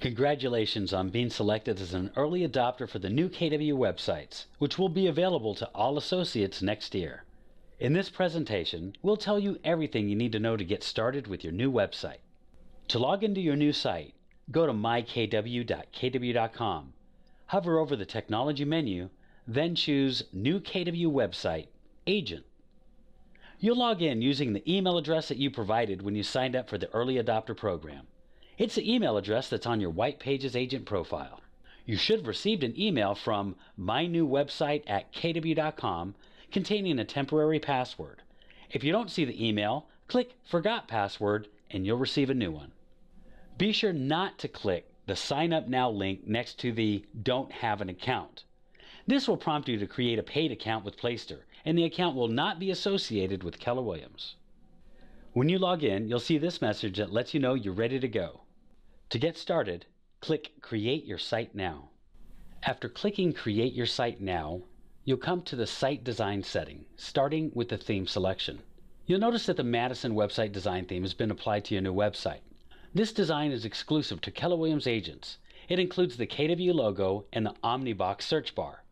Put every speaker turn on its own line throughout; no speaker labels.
Congratulations on being selected as an early adopter for the new KW websites, which will be available to all associates next year. In this presentation, we'll tell you everything you need to know to get started with your new website. To log into your new site, go to mykw.kw.com, hover over the Technology menu, then choose New KW Website, Agent. You'll log in using the email address that you provided when you signed up for the Early Adopter Program. It's the email address that's on your White Pages agent profile. You should have received an email from mynewwebsite@kw.com containing a temporary password. If you don't see the email, click Forgot Password and you'll receive a new one. Be sure not to click the Sign Up Now link next to the Don't Have an Account. This will prompt you to create a paid account with Playster, and the account will not be associated with Keller Williams. When you log in, you'll see this message that lets you know you're ready to go. To get started, click Create Your Site Now. After clicking Create Your Site Now, you'll come to the Site Design setting, starting with the theme selection. You'll notice that the Madison website design theme has been applied to your new website. This design is exclusive to Keller Williams agents. It includes the KW logo and the Omnibox search bar.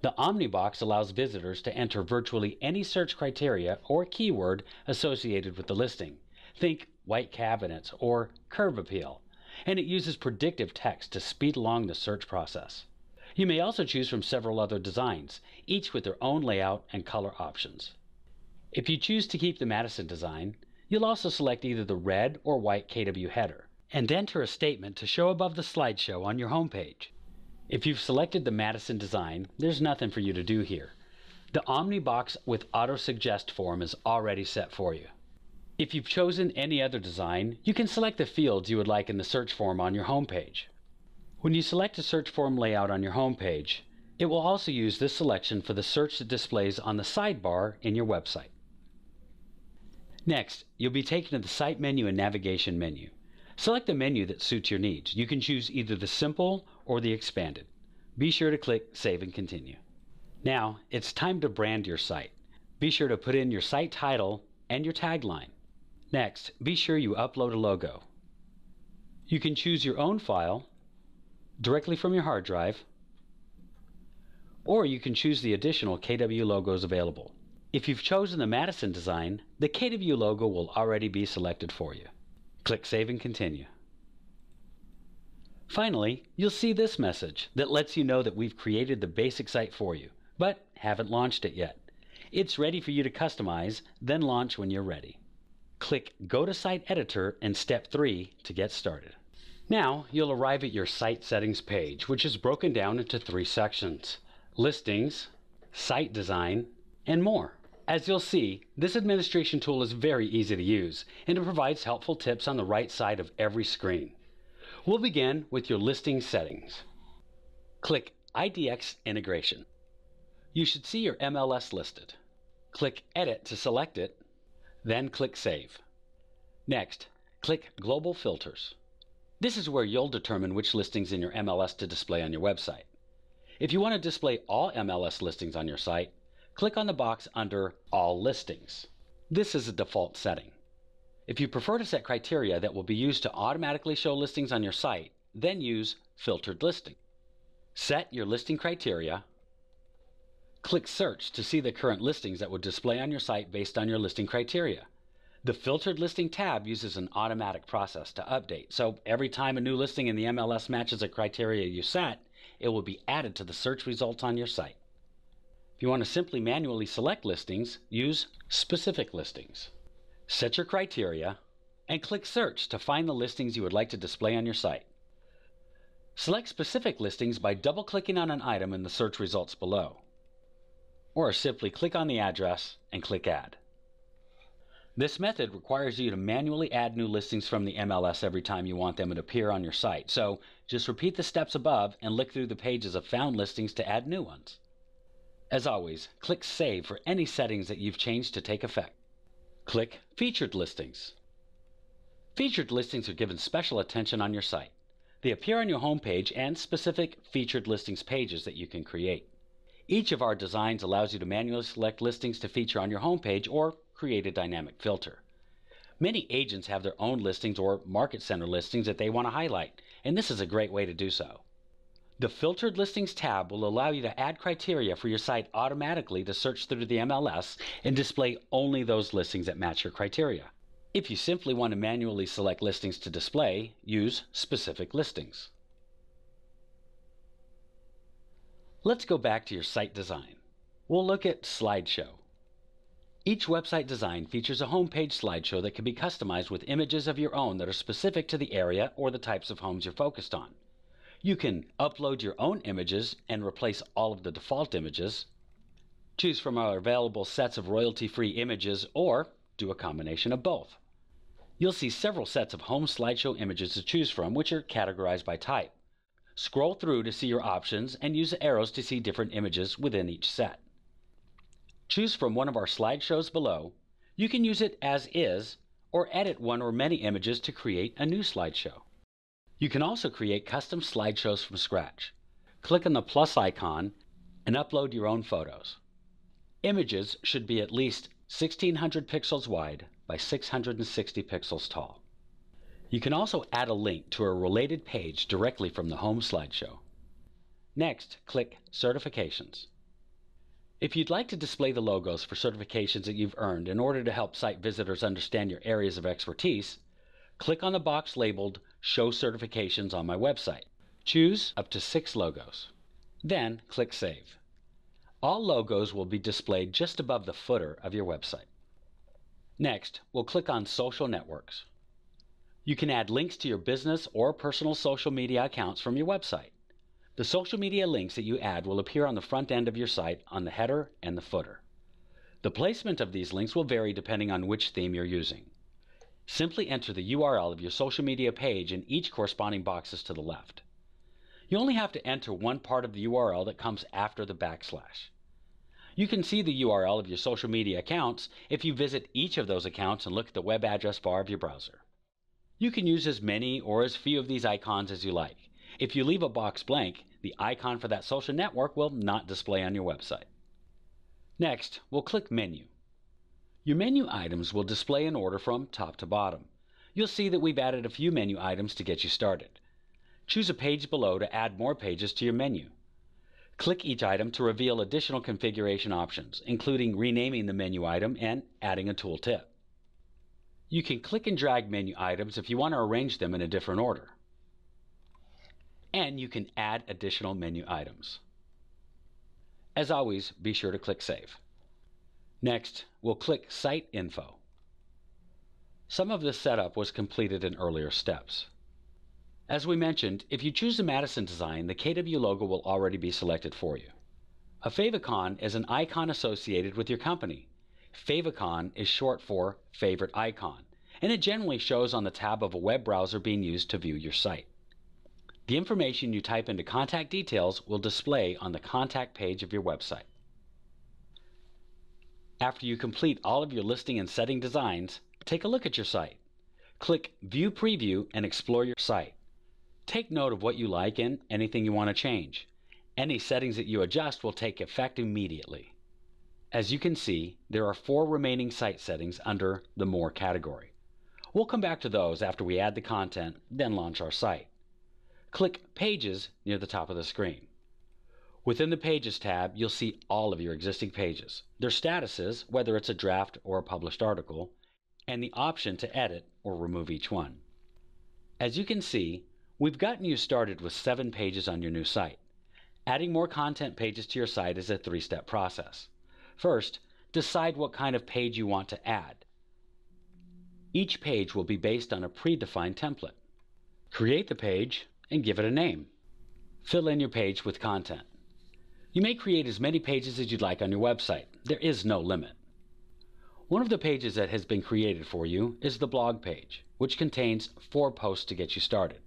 The Omnibox allows visitors to enter virtually any search criteria or keyword associated with the listing. Think white cabinets or curb appeal. And it uses predictive text to speed along the search process. You may also choose from several other designs, each with their own layout and color options. If you choose to keep the Madison design, you'll also select either the red or white KW header, and enter a statement to show above the slideshow on your homepage. If you've selected the Madison design, there's nothing for you to do here. The Omnibox with auto-suggest form is already set for you. If you've chosen any other design, you can select the fields you would like in the search form on your homepage. When you select a search form layout on your homepage, it will also use this selection for the search that displays on the sidebar in your website. Next, you'll be taken to the Site menu and Navigation menu. Select the menu that suits your needs. You can choose either the simple or the expanded. Be sure to click Save and Continue. Now, it's time to brand your site. Be sure to put in your site title and your tagline. Next, be sure you upload a logo. You can choose your own file directly from your hard drive, or you can choose the additional KW logos available. If you've chosen the Madison design, the KW logo will already be selected for you. Click Save and Continue. Finally, you'll see this message that lets you know that we've created the basic site for you, but haven't launched it yet. It's ready for you to customize, then launch when you're ready. Click Go to Site Editor in Step 3 to get started. Now you'll arrive at your site settings page, which is broken down into 3 sections: Listings, Site Design, and more. As you'll see, this administration tool is very easy to use, and it provides helpful tips on the right side of every screen. We'll begin with your listing settings. Click IDX Integration. You should see your MLS listed. Click Edit to select it, then click Save. Next, click Global Filters. This is where you'll determine which listings in your MLS to display on your website. If you want to display all MLS listings on your site, click on the box under All Listings. This is a default setting. If you prefer to set criteria that will be used to automatically show listings on your site, then use Filtered Listing. Set your listing criteria. Click Search to see the current listings that will display on your site based on your listing criteria. The Filtered Listing tab uses an automatic process to update, so every time a new listing in the MLS matches a criteria you set, it will be added to the search results on your site. If you want to simply manually select listings, use Specific Listings. Set your criteria and click Search to find the listings you would like to display on your site. Select Specific Listings by double-clicking on an item in the search results below, or simply click on the address and click Add. This method requires you to manually add new listings from the MLS every time you want them to appear on your site, so just repeat the steps above and look through the pages of found listings to add new ones. As always, click Save for any settings that you've changed to take effect. Click Featured Listings. Featured listings are given special attention on your site. They appear on your homepage and specific featured listings pages that you can create. Each of our designs allows you to manually select listings to feature on your homepage or create a dynamic filter. Many agents have their own listings or market center listings that they want to highlight, and this is a great way to do so. The Filtered Listings tab will allow you to add criteria for your site automatically to search through the MLS and display only those listings that match your criteria. If you simply want to manually select listings to display, use Specific Listings. Let's go back to your site design. We'll look at Slideshow. Each website design features a homepage slideshow that can be customized with images of your own that are specific to the area or the types of homes you're focused on. You can upload your own images and replace all of the default images, choose from our available sets of royalty-free images, or do a combination of both. You'll see several sets of home slideshow images to choose from, which are categorized by type. Scroll through to see your options and use the arrows to see different images within each set. Choose from one of our slideshows below. You can use it as is or edit one or many images to create a new slideshow. You can also create custom slideshows from scratch. Click on the plus icon and upload your own photos. Images should be at least 1600 pixels wide by 660 pixels tall. You can also add a link to a related page directly from the home slideshow. Next, click Certifications. If you'd like to display the logos for certifications that you've earned in order to help site visitors understand your areas of expertise, click on the box labeled Show Certifications on my website. Choose up to 6 logos. Then click Save. All logos will be displayed just above the footer of your website. Next, we'll click on Social Networks. You can add links to your business or personal social media accounts from your website. The social media links that you add will appear on the front end of your site on the header and the footer. The placement of these links will vary depending on which theme you're using. Simply enter the URL of your social media page in each corresponding boxes to the left. You only have to enter one part of the URL that comes after the backslash. You can see the URL of your social media accounts if you visit each of those accounts and look at the web address bar of your browser. You can use as many or as few of these icons as you like. If you leave a box blank, the icon for that social network will not display on your website. Next, we'll click Menu. Your menu items will display in order from top to bottom. You'll see that we've added a few menu items to get you started. Choose a page below to add more pages to your menu. Click each item to reveal additional configuration options, including renaming the menu item and adding a tooltip. You can click and drag menu items if you want to arrange them in a different order. And you can add additional menu items. As always, be sure to click Save. Next, we'll click Site Info. Some of this setup was completed in earlier steps. As we mentioned, if you choose the Madison design, the KW logo will already be selected for you. A favicon is an icon associated with your company. Favicon is short for Favorite Icon, and it generally shows on the tab of a web browser being used to view your site. The information you type into contact details will display on the contact page of your website. After you complete all of your listing and setting designs, take a look at your site. Click View Preview and explore your site. Take note of what you like and anything you want to change. Any settings that you adjust will take effect immediately. As you can see, there are 4 remaining site settings under the More category. We'll come back to those after we add the content, then launch our site. Click Pages near the top of the screen. Within the Pages tab, you'll see all of your existing pages, their statuses, whether it's a draft or a published article, and the option to edit or remove each one. As you can see, we've gotten you started with 7 pages on your new site. Adding more content pages to your site is a 3-step process. First, decide what kind of page you want to add. Each page will be based on a predefined template. Create the page and give it a name. Fill in your page with content. You may create as many pages as you'd like on your website. There is no limit. One of the pages that has been created for you is the blog page, which contains 4 posts to get you started.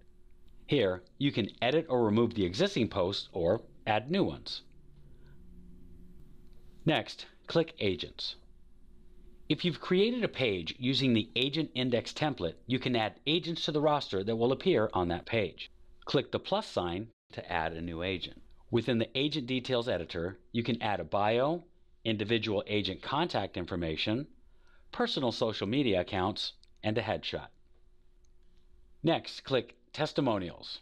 Here, you can edit or remove the existing posts or add new ones. Next, click Agents. If you've created a page using the Agent Index template, you can add agents to the roster that will appear on that page. Click the plus sign to add a new agent. Within the Agent Details editor, you can add a bio, individual agent contact information, personal social media accounts, and a headshot. Next, click Testimonials.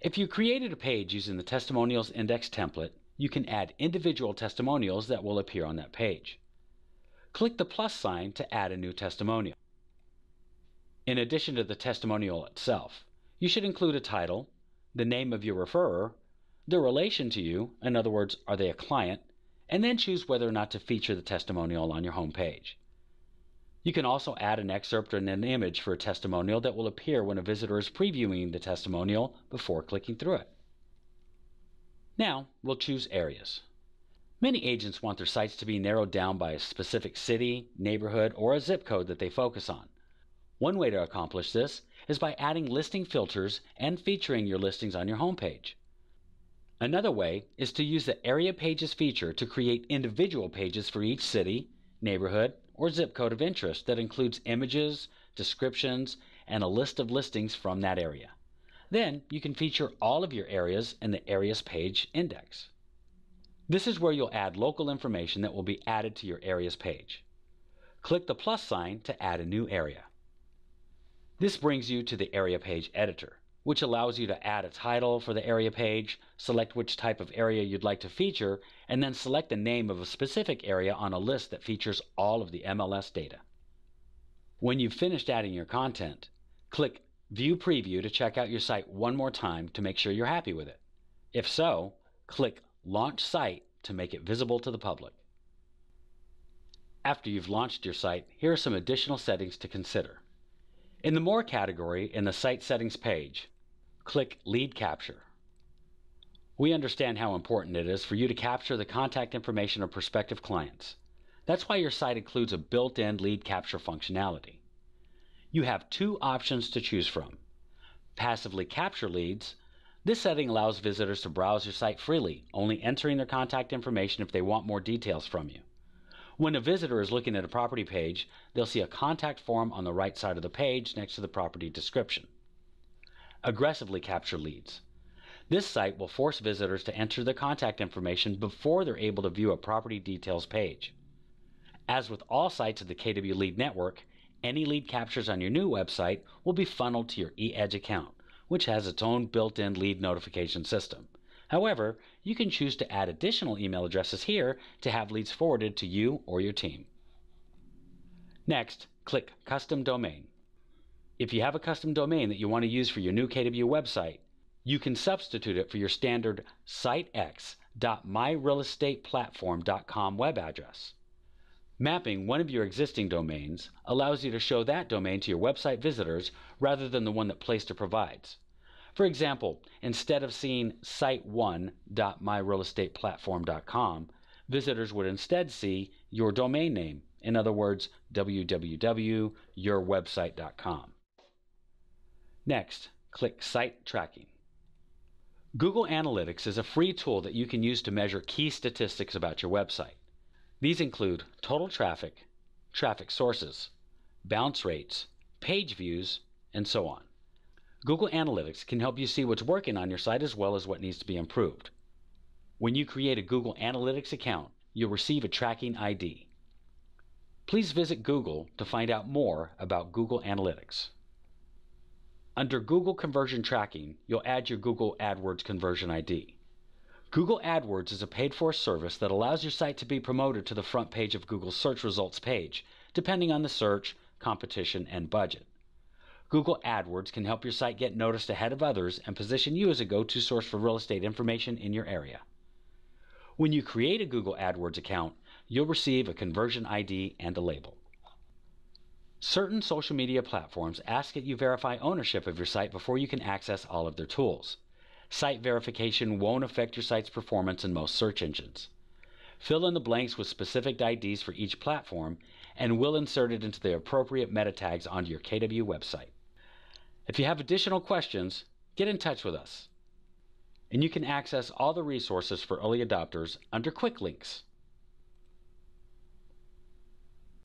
If you created a page using the Testimonials Index template, you can add individual testimonials that will appear on that page. Click the plus sign to add a new testimonial. In addition to the testimonial itself, you should include a title, the name of your referrer, their relation to you, in other words, are they a client, and then choose whether or not to feature the testimonial on your home page. You can also add an excerpt and an image for a testimonial that will appear when a visitor is previewing the testimonial before clicking through it. Now, we'll choose areas. Many agents want their sites to be narrowed down by a specific city, neighborhood, or a zip code that they focus on. One way to accomplish this is by adding listing filters and featuring your listings on your homepage. Another way is to use the Area Pages feature to create individual pages for each city, neighborhood, or zip code of interest that includes images, descriptions, and a list of listings from that area. Then you can feature all of your areas in the Areas Page index. This is where you'll add local information that will be added to your Areas page. Click the plus sign to add a new area. This brings you to the Area Page Editor, which allows you to add a title for the area page, select which type of area you'd like to feature, and then select the name of a specific area on a list that features all of the MLS data. When you've finished adding your content, click View Preview to check out your site one more time to make sure you're happy with it. If so, click Launch Site to make it visible to the public. After you've launched your site, here are some additional settings to consider. In the More category in the Site Settings page, click Lead Capture. We understand how important it is for you to capture the contact information of prospective clients. That's why your site includes a built-in lead capture functionality. You have two options to choose from. Passively capture leads. This setting allows visitors to browse your site freely, only entering their contact information if they want more details from you. When a visitor is looking at a property page, they'll see a contact form on the right side of the page next to the property description. Aggressively capture leads. This site will force visitors to enter their contact information before they're able to view a property details page. As with all sites of the KW Lead Network, any lead captures on your new website will be funneled to your eEdge account, which has its own built-in lead notification system. However, you can choose to add additional email addresses here to have leads forwarded to you or your team. Next, click Custom Domain. If you have a custom domain that you want to use for your new KW website, you can substitute it for your standard sitex.myrealestateplatform.com web address. Mapping one of your existing domains allows you to show that domain to your website visitors rather than the one that Placester provides. For example, instead of seeing site1.myrealestateplatform.com, visitors would instead see your domain name, in other words, www.yourwebsite.com. Next, click Site Tracking. Google Analytics is a free tool that you can use to measure key statistics about your website. These include total traffic, traffic sources, bounce rates, page views, and so on. Google Analytics can help you see what's working on your site as well as what needs to be improved. When you create a Google Analytics account, you'll receive a tracking ID. Please visit Google to find out more about Google Analytics. Under Google Conversion Tracking, you'll add your Google AdWords conversion ID. Google AdWords is a paid-for service that allows your site to be promoted to the front page of Google's search results page, depending on the search, competition, and budget. Google AdWords can help your site get noticed ahead of others and position you as a go-to source for real estate information in your area. When you create a Google AdWords account, you'll receive a conversion ID and a label. Certain social media platforms ask that you verify ownership of your site before you can access all of their tools. Site verification won't affect your site's performance in most search engines. Fill in the blanks with specific IDs for each platform, and we'll insert it into the appropriate meta tags onto your KW website. If you have additional questions, get in touch with us. And you can access all the resources for early adopters under Quick Links.